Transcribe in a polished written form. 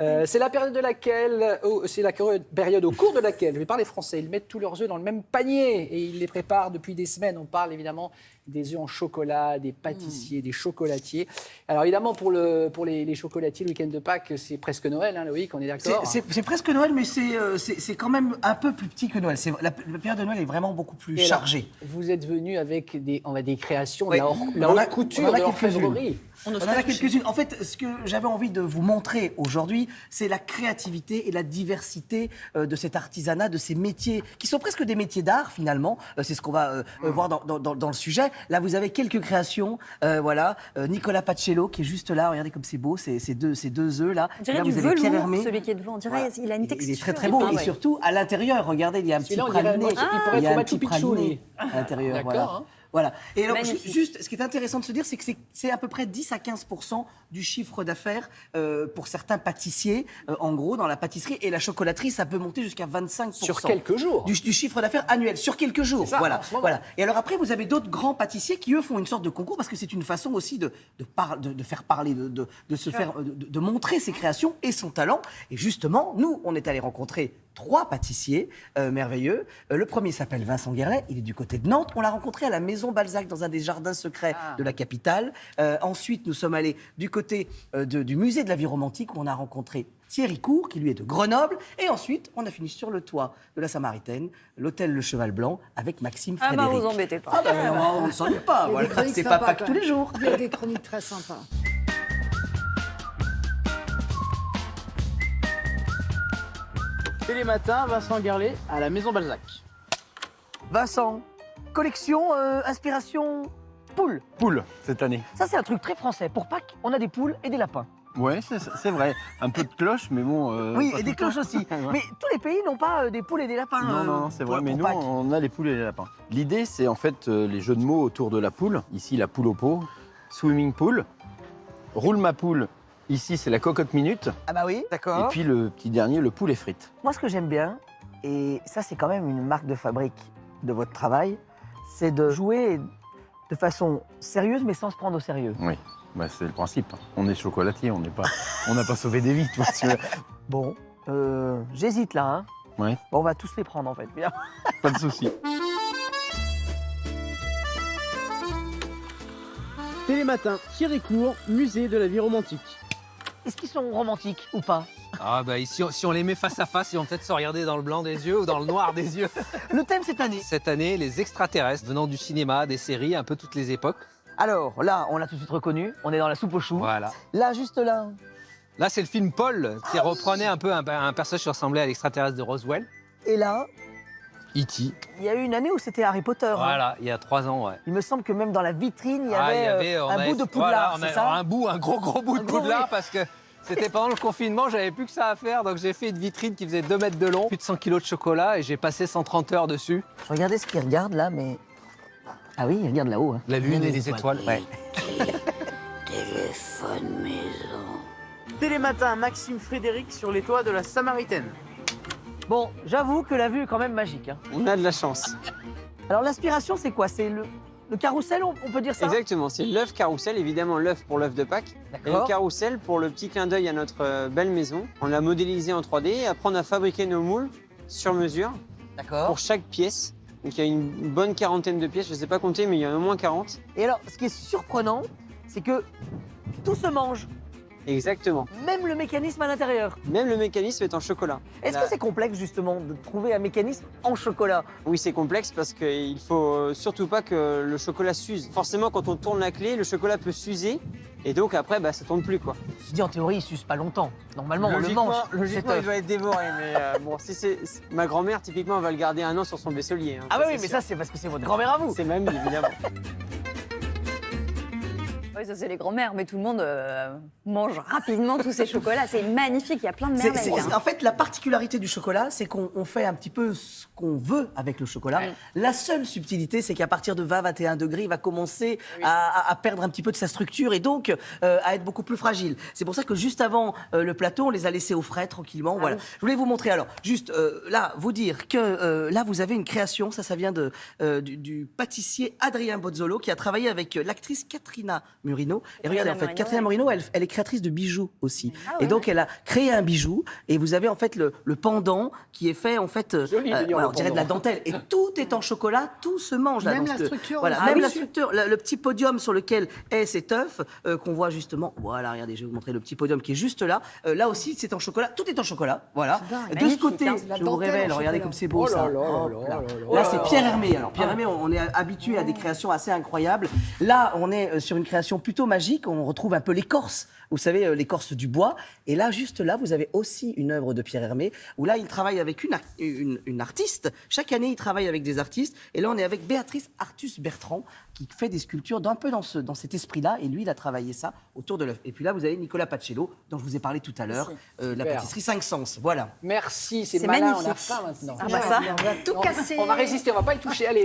C'est la période de laquelle, c'est la période au cours de laquelle, je vais parler français, ils mettent tous leurs œufs dans le même panier et ils les préparent depuis des semaines. On parle évidemment des œufs en chocolat, des pâtissiers, des chocolatiers. Alors évidemment, pour les chocolatiers, le week-end de Pâques, c'est presque Noël, hein, Loïc, on est d'accord? C'est presque Noël, mais c'est quand même un peu plus petit que Noël. La période de Noël est vraiment beaucoup plus chargée. Vous êtes venu avec des créations, Oui. la haute couture de l'orfèvrerie. On en a quelques-unes. En fait, ce que j'avais envie de vous montrer aujourd'hui, c'est la créativité et la diversité de cet artisanat, de ces métiers, qui sont presque des métiers d'art, finalement. C'est ce qu'on va voir dans le sujet. Là, vous avez quelques créations. Voilà, Nicolas Pacello, qui est juste là. Regardez comme c'est beau, ces deux œufs, là. On dirait là, du vous avez Pierre velours, Hermé. celui qui est devant. On dirait Voilà. il a une texture. Il est très, très beau. Et surtout, à l'intérieur, regardez, il y a un petit praliné. Il pourrait Il y être a au un petit Machu Picchu, praliné lui. à l'intérieur. D'accord, Voilà. hein. Voilà. Et alors, Magnifique. juste, ce qui est intéressant de se dire, c'est que c'est à peu près 10 à 15% du chiffre d'affaires pour certains pâtissiers, en gros, dans la pâtisserie. Et la chocolaterie, ça peut monter jusqu'à 25%. Sur quelques jours. Du chiffre d'affaires annuel, sur quelques jours. C'est ça, voilà. en ce moment. Voilà. Et alors après, vous avez d'autres grands pâtissiers qui, eux, font une sorte de concours parce que c'est une façon aussi de faire parler, de montrer ses créations et son talent. Et justement, nous, on est allés rencontrer 3 pâtissiers merveilleux. Le premier s'appelle Vincent Guerlet, il est du côté de Nantes. On l'a rencontré à la Maison Balzac, dans un des jardins secrets de la capitale. Ensuite, nous sommes allés du côté du musée de la vie romantique, où on a rencontré Thierry Court, qui lui est de Grenoble. Et ensuite, on a fini sur le toit de la Samaritaine, l'hôtel Le Cheval Blanc, avec Maxime Ah bah Frédéric. vous embêtez pas. Ah bah, on ne s'ennuie pas, Il y a des voilà. chroniques C'est pas sympas, Pâques quand tous même. les jours. Il y a des chroniques très sympas. Et les matins, Vincent Guerlet à la Maison Balzac. Vincent, collection, inspiration, poule. Poule cette année. Ça, c'est un truc très français. Pour Pâques, on a des poules et des lapins. Ouais, c'est vrai. Un peu de cloche, mais bon. Oui, pas et tout des le temps. cloches aussi. Ouais. Mais tous les pays n'ont pas des poules et des lapins. Non, c'est vrai, mais pour nous, Pâques. on a les poules et les lapins. L'idée, c'est en fait les jeux de mots autour de la poule. Ici, la poule au pot. Swimming pool. Roule ma poule. Ici, c'est la cocotte minute. Ah bah oui, Et d'accord. puis le petit dernier, le poulet frites. Moi, ce que j'aime bien, et ça, c'est quand même une marque de fabrique de votre travail, c'est de jouer de façon sérieuse, mais sans se prendre au sérieux. Oui, bah, c'est le principe. On est chocolatier, on n'a pas sauvé des vies. Tu vois, Bon, j'hésite là, hein. Ouais, Bon, on va tous les prendre, en fait. pas de souci. Télématin, Thierry Court, musée de la vie romantique. Est-ce qu'ils sont romantiques ou pas? Ah bah ici, si on les met face à face, ils vont peut-être se regarder dans le blanc des yeux ou dans le noir des yeux. Le thème cette année. Cette année, les extraterrestres venant du cinéma, des séries, un peu toutes les époques. Alors, là, on l'a tout de suite reconnu, on est dans la soupe aux choux. Voilà. Là, juste là. Là, c'est le film Paul, qui reprenait un peu un personnage qui ressemblait à l'extraterrestre de Roswell. Et là, E.T. il y a eu une année où c'était Harry Potter. hein. Voilà, il y a 3 ans, ouais. Il me semble que même dans la vitrine, il y Ah, avait, on un avait- bout de voilà, poudlard, on c'est a- ça? un gros bout Un de gros, poudlard oui. parce que c'était pendant le confinement, j'avais plus que ça à faire, donc j'ai fait une vitrine qui faisait 2 mètres de long, plus de 100 kilos de chocolat et j'ai passé 130 heures dessus. Je regardais ce qu'il regarde là, mais... Ah oui, il regarde là-haut. hein. La lune et les étoiles. Ouais. Télématin, Maxime Frédéric sur les toits de la Samaritaine. Bon, j'avoue que la vue est quand même magique. hein. On a de la chance. Alors l'inspiration, c'est quoi? C'est le carrousel, on peut dire ça? Exactement, c'est l'œuf carrousel, évidemment l'œuf pour l'œuf de Pâques. Et le D'accord. carrousel pour le petit clin d'œil à notre belle maison. On l'a modélisé en 3D et après on a fabriqué nos moules sur mesure D'accord. pour chaque pièce. Donc il y a une bonne quarantaine de pièces, je ne sais pas compter, mais il y en a au moins 40. Et alors, ce qui est surprenant, c'est que tout se mange, Exactement. même le mécanisme à l'intérieur. Même le mécanisme est en chocolat. Est-ce Là- que c'est complexe justement de trouver un mécanisme en chocolat? Oui, c'est complexe parce qu'il ne faut surtout pas que le chocolat s'use. Forcément, quand on tourne la clé, le chocolat peut s'user et donc après, ça ne tourne plus, quoi. Je dis en théorie, il s'use pas longtemps. Normalement, on le Logiquement, mange. logiquement, cet il doit œuf. être dévoré, mais bon, ma grand-mère, typiquement, elle va le garder 1 an sur son vaisselier. hein, Ah ça, oui, c'est oui, mais sûr. ça, c'est parce que c'est votre grand-mère à vous. C'est mamie, évidemment. Oui, ça c'est les grands-mères, mais tout le monde mange rapidement tous ces chocolats. C'est magnifique, il y a plein de merveilles. hein. En fait, la particularité du chocolat, c'est qu'on fait un petit peu ce qu'on veut avec le chocolat. La seule subtilité, c'est qu'à partir de 20-21 degrés, il va commencer à perdre un petit peu de sa structure et donc à être beaucoup plus fragile. C'est pour ça que juste avant le plateau, on les a laissés au frais tranquillement. Voilà. Je voulais vous montrer alors, juste là, vous dire que là, vous avez une création, ça vient du pâtissier Adrien Bozzolo qui a travaillé avec l'actrice Katrina Murino. Et regardez, en fait, Murino, Catherine ouais. Murino, elle est créatrice de bijoux aussi. Ah Et ouais. donc, elle a créé un bijou. Et vous avez en fait le pendant qui est fait, en fait, Joli, mignon, voilà, le on dirait de la pendant. dentelle. Et tout est en chocolat, tout se mange là. Même dans la ce- structure, Voilà, ah même oui, la c'est- structure, le petit podium sur lequel est cet œuf qu'on voit justement. Voilà, regardez, je vais vous montrer le petit podium qui est juste là. Là aussi, c'est en chocolat. Tout est en chocolat. Voilà. dingue. De ce Magnifique, côté, hein. La je vous dentelle en révèle. Regardez chocolat. comme c'est beau Oh là ça. là là Oh, là là. là là Là, là. c'est Pierre Hermé. Alors, Pierre Hermé, on est habitué à des créations assez incroyables. Là, on est sur une création plutôt magique. On retrouve un peu l'écorce. Vous savez, l'écorce du bois. Et là, juste là, vous avez aussi une œuvre de Pierre Hermé, où là, il travaille avec une artiste. Chaque année, il travaille avec des artistes. Et là, on est avec Béatrice Artus Bertrand, qui fait des sculptures d'un peu dans cet esprit-là. Et lui, il a travaillé ça autour de l'œuf. Et puis là, vous avez Nicolas Pacello, dont je vous ai parlé tout à l'heure, la Super. pâtisserie 5 sens. Voilà. Merci, c'est C'est malin, on a magnifique. faim maintenant. Ah bah ça. On va tout casser. On va résister, on va pas y toucher. Allez.